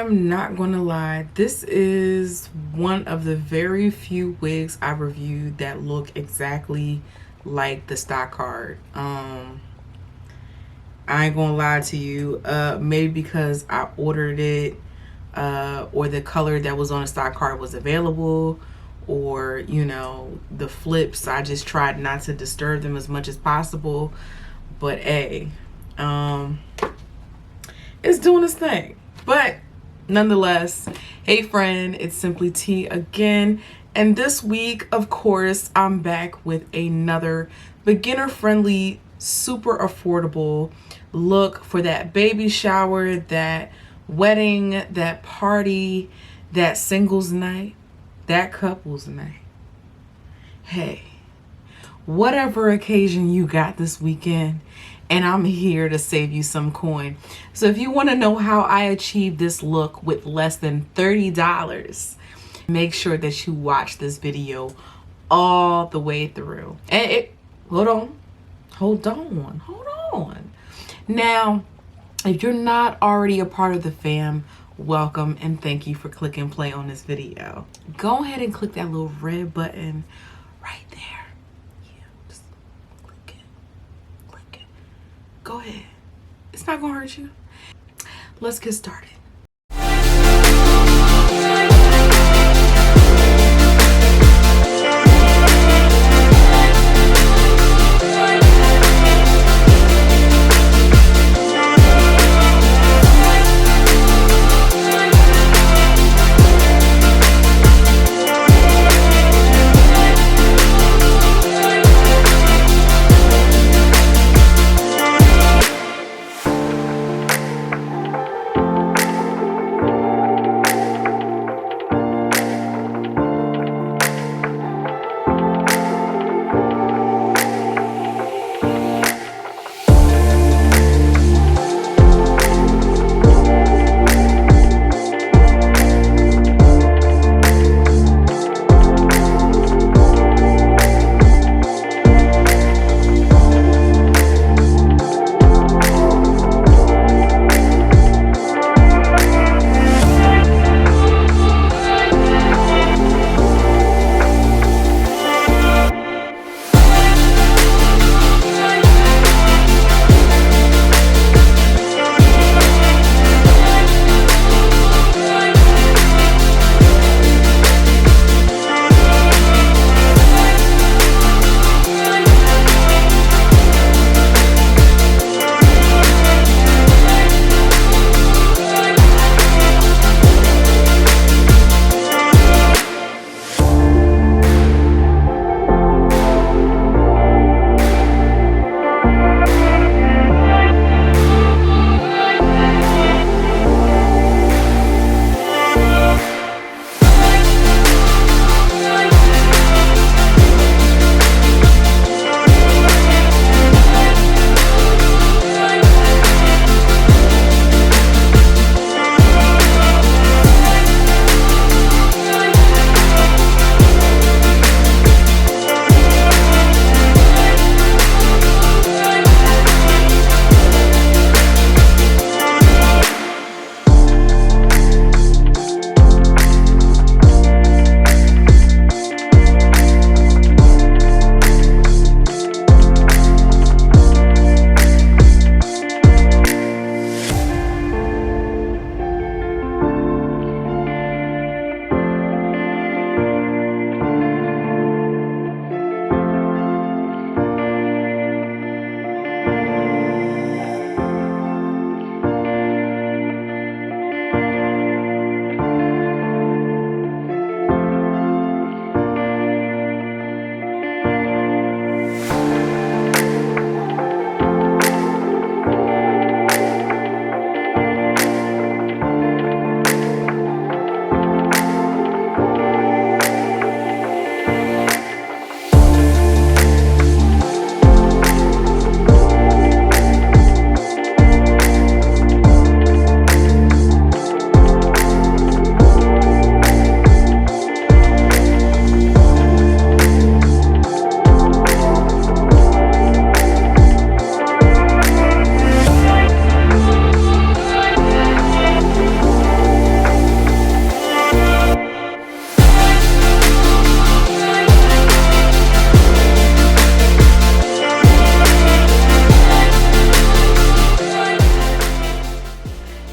I'm not gonna lie, this is one of the very few wigs I reviewed that look exactly like the stock card. I ain't gonna lie to you, maybe because I ordered it or the color that was on the stock card was available, or you know, the flips, I just tried not to disturb them as much as possible. But hey, it's doing its thing. But nonetheless, hey friend, it's Simply T again, and this week, of course, I'm back with another beginner friendly, super affordable look for that baby shower, that wedding, that party, that singles night, that couples night. Hey, whatever occasion you got this weekend, and I'm here to save you some coin. So if you want to know how I achieved this look with less than $30, make sure that you watch this video all the way through. And hold on. Now, if you're not already a part of the fam, welcome and thank you for clicking play on this video. Go ahead and click that little red button right there. Yeah, just click it. Go ahead. It's not gonna hurt you. Let's get started.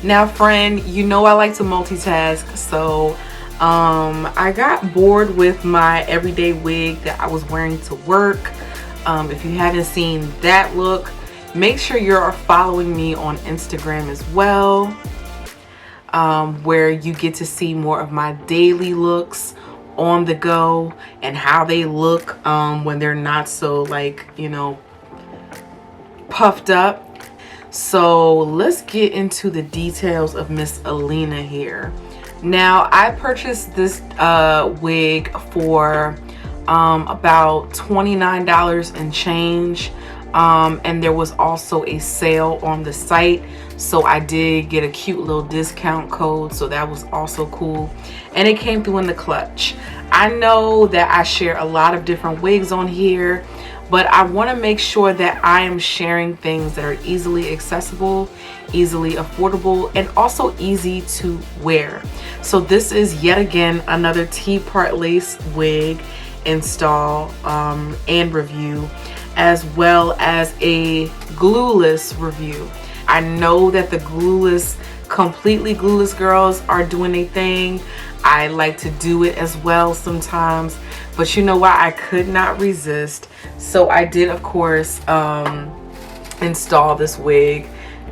Now friend, you know I like to multitask, so I got bored with my everyday wig that I was wearing to work. If you haven't seen that look, make sure you're following me on Instagram as well, where you get to see more of my daily looks on the go and how they look when they're not so, like, you know, puffed up. So let's get into the details of Miss Elina here. Now I purchased this wig for about $29 and change, and there was also a sale on the site, so I did get a cute little discount code, so that was also cool, and it came through in the clutch. I know that I share a lot of different wigs on here, but I want to make sure that I am sharing things that are easily accessible, easily affordable, and also easy to wear. So this is yet again another T-part lace wig install and review, as well as a glueless review. I know that the glueless, completely glueless girls are doing a thing. I like to do it as well sometimes, but you know what, I could not resist, so I did of course install this wig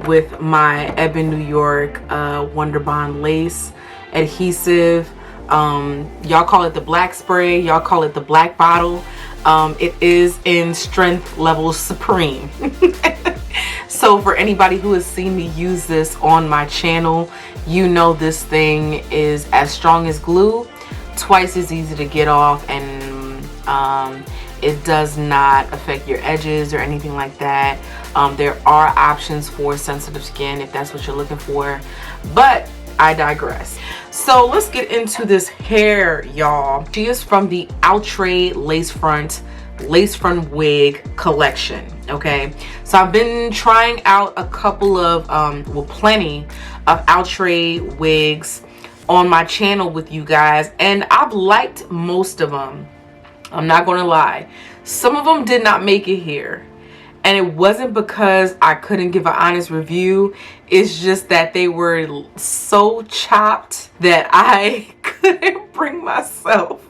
with my Ebin New York Wonder Bond lace adhesive. Y'all call it the black spray, y'all call it the black bottle. It is in strength level supreme. So for anybody who has seen me use this on my channel, you know this thing is as strong as glue, twice as easy to get off, and it does not affect your edges or anything like that. There are options for sensitive skin if that's what you're looking for, but I digress. So let's get into this hair, y'all. She is from the Outre lace front wig collection. Okay, so I've been trying out a couple of well, plenty of Outre wigs on my channel with you guys, and I've liked most of them. I'm not gonna lie, some of them did not make it here, and it wasn't because I couldn't give an honest review. It's just that they were so chopped that I couldn't bring myself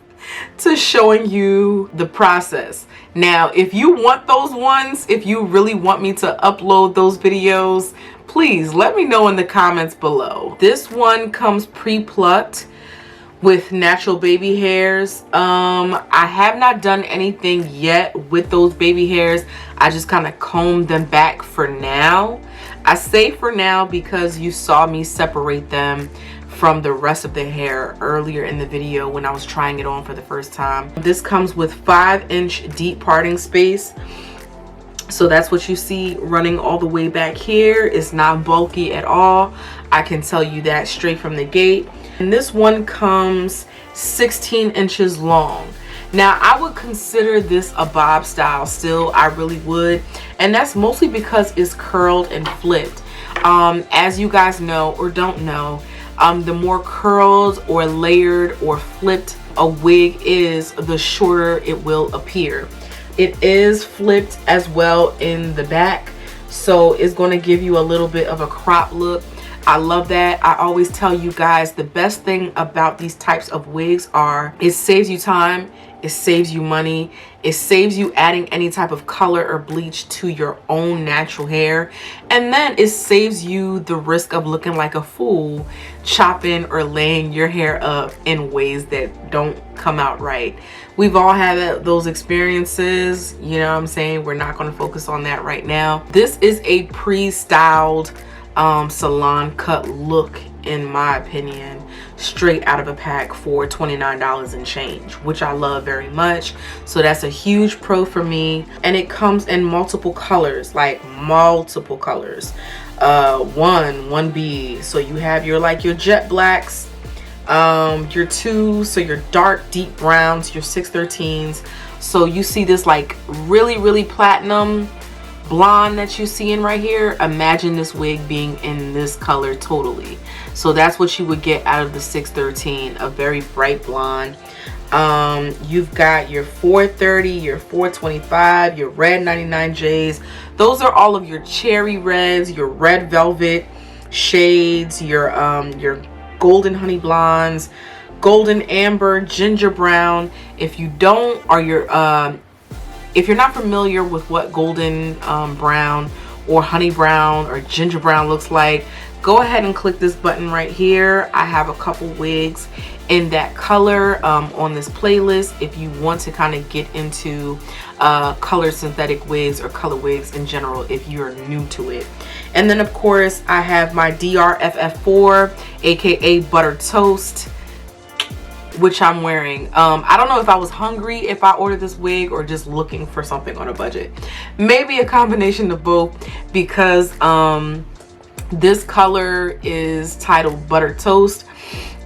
to showing you the process. Now, if you want those ones, if you really want me to upload those videos, please let me know in the comments below. This one comes pre-plucked with natural baby hairs. I have not done anything yet with those baby hairs. I just kind of combed them back for now. I say for now because you saw me separate them from the rest of the hair earlier in the video when I was trying it on for the first time. This comes with 5-inch deep parting space. So that's what you see running all the way back here. It's not bulky at all. I can tell you that straight from the gate. And this one comes 16 inches long. Now I would consider this a bob style still, I really would. And that's mostly because it's curled and flipped. As you guys know or don't know, the more curled or layered or flipped a wig is, the shorter it will appear. It is flipped as well in the back, so it's going to give you a little bit of a crop look. I love that. I always tell you guys the best thing about these types of wigs are it saves you time, it saves you money, it saves you adding any type of color or bleach to your own natural hair, and then it saves you the risk of looking like a fool chopping or laying your hair up in ways that don't come out right. We've all had those experiences, you know what I'm saying? We're not going to focus on that right now. This is a pre-styled salon cut look, in my opinion, straight out of a pack for $29 and change, which I love very much. So that's a huge pro for me. And it comes in multiple colors, like multiple colors. 1B, so you have your like your jet blacks, your 2, so your dark deep browns, your 613s. So you see this like really platinum blonde that you see in right here. Imagine this wig being in this color totally. So that's what you would get out of the 613, a very bright blonde. You've got your 430, your 425, your red 99Js. Those are all of your cherry reds, your red velvet, shades, your golden honey blondes, golden amber, ginger brown. If you don't, or if you're not familiar with what golden brown or honey brown or ginger brown looks like, go ahead and click this button right here. I have a couple wigs in that color on this playlist if you want to kind of get into color synthetic wigs or color wigs in general if you're new to it. And then of course I have my DRFF4, aka Butter Toast, which I'm wearing. I don't know if I was hungry if I ordered this wig or just looking for something on a budget. Maybe a combination of both, because this color is titled Butter Toast,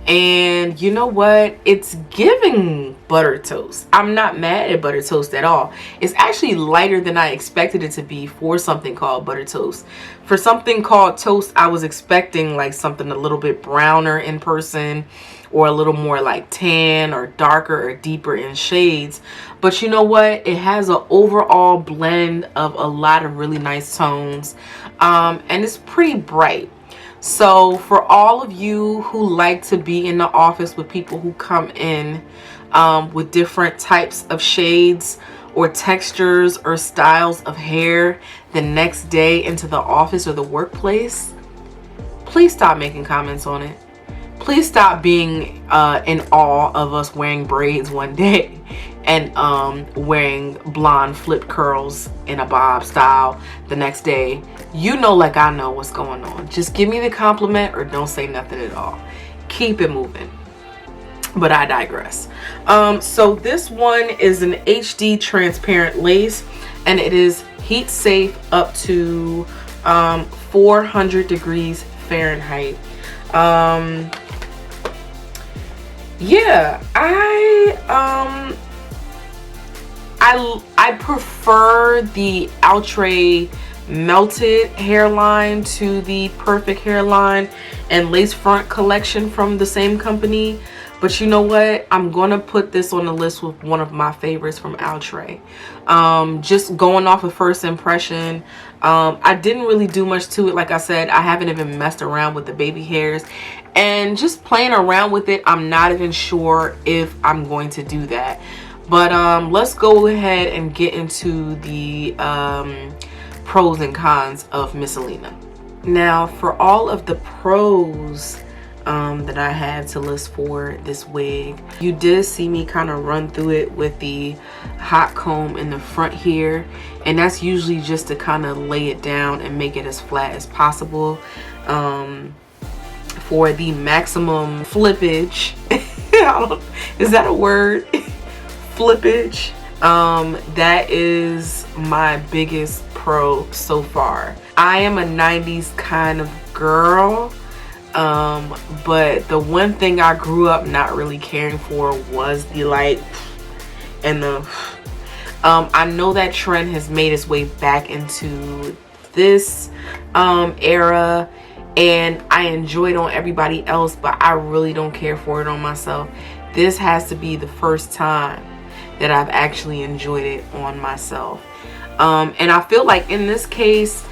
and you know what, it's giving butter toast. I'm not mad at butter toast at all. It's actually lighter than I expected it to be for something called butter toast. For something called toast, I was expecting like something a little bit browner in person, or a little more like tan or darker or deeper in shades. But you know what, it has an overall blend of a lot of really nice tones, and it's pretty bright. So for all of you who like to be in the office with people who come in with different types of shades or textures or styles of hair the next day into the office or the workplace, please stop making comments on it. Please stop being in awe of us wearing braids one day and wearing blonde flip curls in a bob style the next day. You know, like I know what's going on. Just give me the compliment or don't say nothing at all. Keep it moving. But I digress. So this one is an HD transparent lace, and it is heat safe up to 400 degrees Fahrenheit. Yeah, I prefer the Outre melted hairline to the perfect hairline and lace front collection from the same company. But you know what, I'm gonna put this on the list with one of my favorites from Outre. Just going off of first impression, I didn't really do much to it. Like I said, I haven't even messed around with the baby hairs, and just playing around with it, I'm not even sure if I'm going to do that. But let's go ahead and get into the pros and cons of Miss Elina. Now, for all of the pros that I have to list for this wig, you did see me kind of run through it with the hot comb in the front here, and that's usually just to kind of lay it down and make it as flat as possible for the maximum flippage. Is that a word? Flippage. That is my biggest pro so far. I am a 90s kind of girl, but the one thing I grew up not really caring for was the like and the I know that trend has made its way back into this era, and I enjoy it on everybody else, but I really don't care for it on myself. This has to be the first time that I've actually enjoyed it on myself. And I feel like in this case,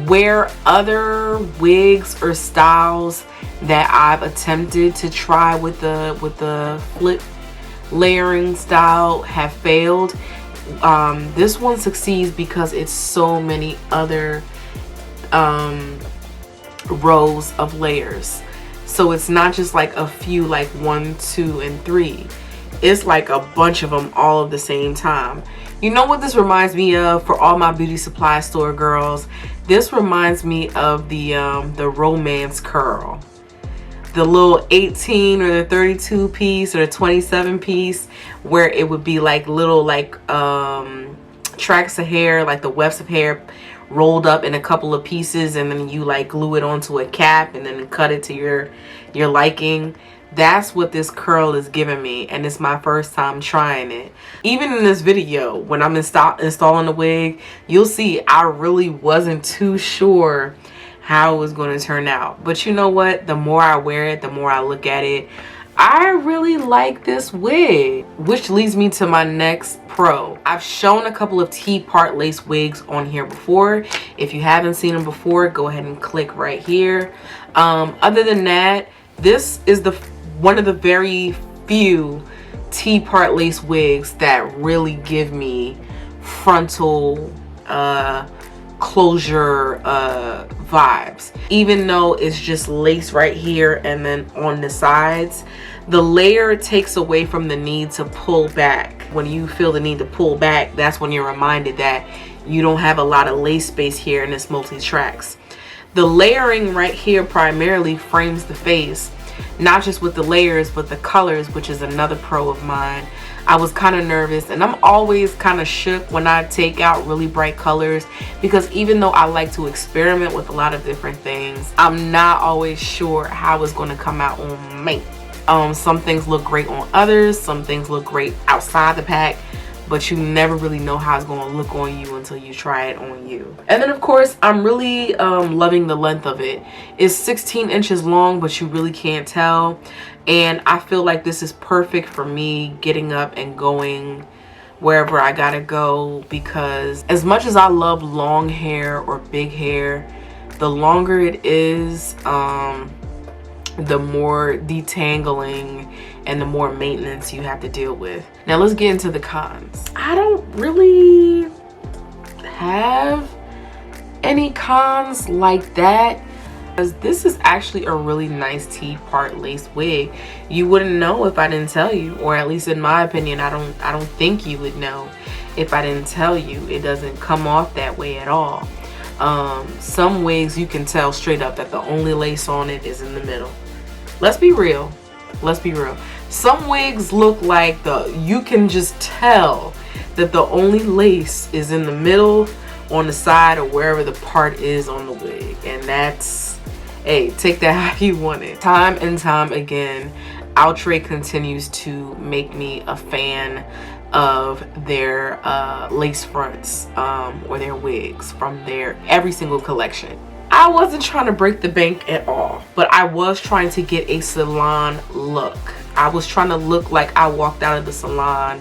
where other wigs or styles that I've attempted to try with the flip layering style have failed, this one succeeds because it's so many other rows of layers. So it's not just like a few, like 1, 2, and 3. It's like a bunch of them all at the same time. You know what this reminds me of, for all my beauty supply store girls? This reminds me of the romance curl. The little 18 or the 32 piece or the 27 piece, where it would be like little like tracks of hair, like the wefts of hair rolled up in a couple of pieces, and then you like glue it onto a cap and then cut it to your liking. That's what this curl is giving me, and it's my first time trying it. Even in this video, when I'm installing the wig, you'll see I really wasn't too sure how it was going to turn out. But you know what? The more I wear it, the more I look at it, I really like this wig, which leads me to my next pro. I've shown a couple of T-part lace wigs on here before. If you haven't seen them before, go ahead and click right here. Other than that, this is one of the very few T-part lace wigs that really give me frontal closure vibes. Even though it's just lace right here and then on the sides, the layer takes away from the need to pull back. When you feel the need to pull back, that's when you're reminded that you don't have a lot of lace space here in this multi-tracks. The layering right here primarily frames the face, not just with the layers but the colors, which is another pro of mine. I was kind of nervous, and I'm always kind of shook when I take out really bright colors, because even though I like to experiment with a lot of different things, I'm not always sure how it's going to come out on me. Some things look great on others, some things look great outside the pack, but you never really know how it's going to look on you until you try it on you. And then of course, I'm really loving the length of it. It's 16 inches long, but you really can't tell. And I feel like this is perfect for me getting up and going wherever I gotta go, because as much as I love long hair or big hair, the longer it is, the more detangling and the more maintenance you have to deal with. Now let's get into the cons. I don't really have any cons like that, because this is actually a really nice T-part lace wig. You wouldn't know if I didn't tell you, or at least in my opinion, I don't think you would know if I didn't tell you. It doesn't come off that way at all. Some wigs you can tell straight up that the only lace on it is in the middle. Let's be real. Let's be real. Some wigs look like you can just tell that the only lace is in the middle, on the side, or wherever the part is on the wig. And that's, hey, take that how you want it. Time and time again, Outre continues to make me a fan of their lace fronts or their wigs from their every single collection. I wasn't trying to break the bank at all, but I was trying to get a salon look. I was trying to look like I walked out of the salon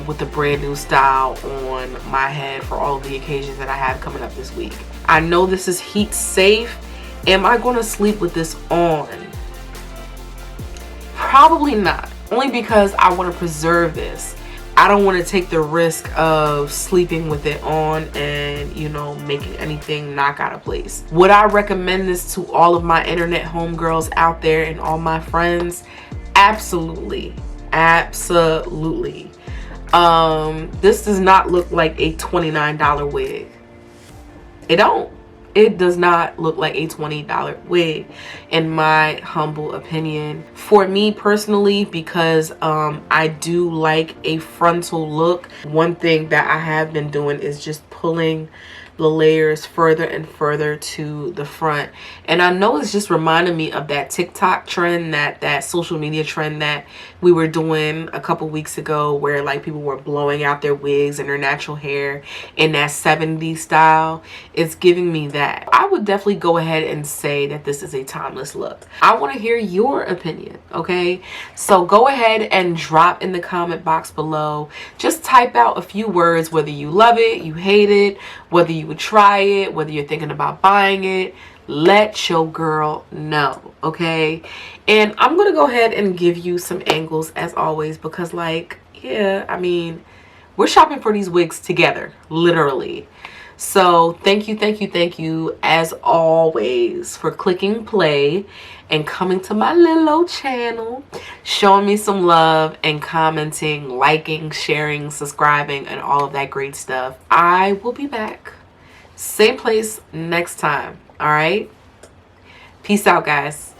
with a brand new style on my head for all of the occasions that I have coming up this week. I know this is heat safe. Am I going to sleep with this on? Probably not, only because I want to preserve this. I don't want to take the risk of sleeping with it on and, you know, making anything knock out of place. Would I recommend this to all of my internet homegirls out there and all my friends? Absolutely. Absolutely. This does not look like a $29 wig. It don't. It does not look like a $20 wig, in my humble opinion. For me personally, because I do like a frontal look, one thing that I have been doing is just pulling the layers further and further to the front. And I know it's just reminding me of that TikTok trend, that social media trend that we were doing a couple weeks ago, where like people were blowing out their wigs and their natural hair in that 70s style. It's giving me that. I would definitely go ahead and say that this is a timeless look. I want to hear your opinion, okay? So go ahead and drop in the comment box below. Just type out a few words, whether you love it, you hate it, whether you would try it, whether you're thinking about buying it. Let your girl know, okay? And I'm gonna go ahead and give you some angles as always, because like, yeah, I mean, we're shopping for these wigs together, literally. So thank you as always for clicking play and coming to my little old channel, showing me some love and commenting, liking, sharing, subscribing, and all of that great stuff. I will be back, same place next time. All right, peace out, guys.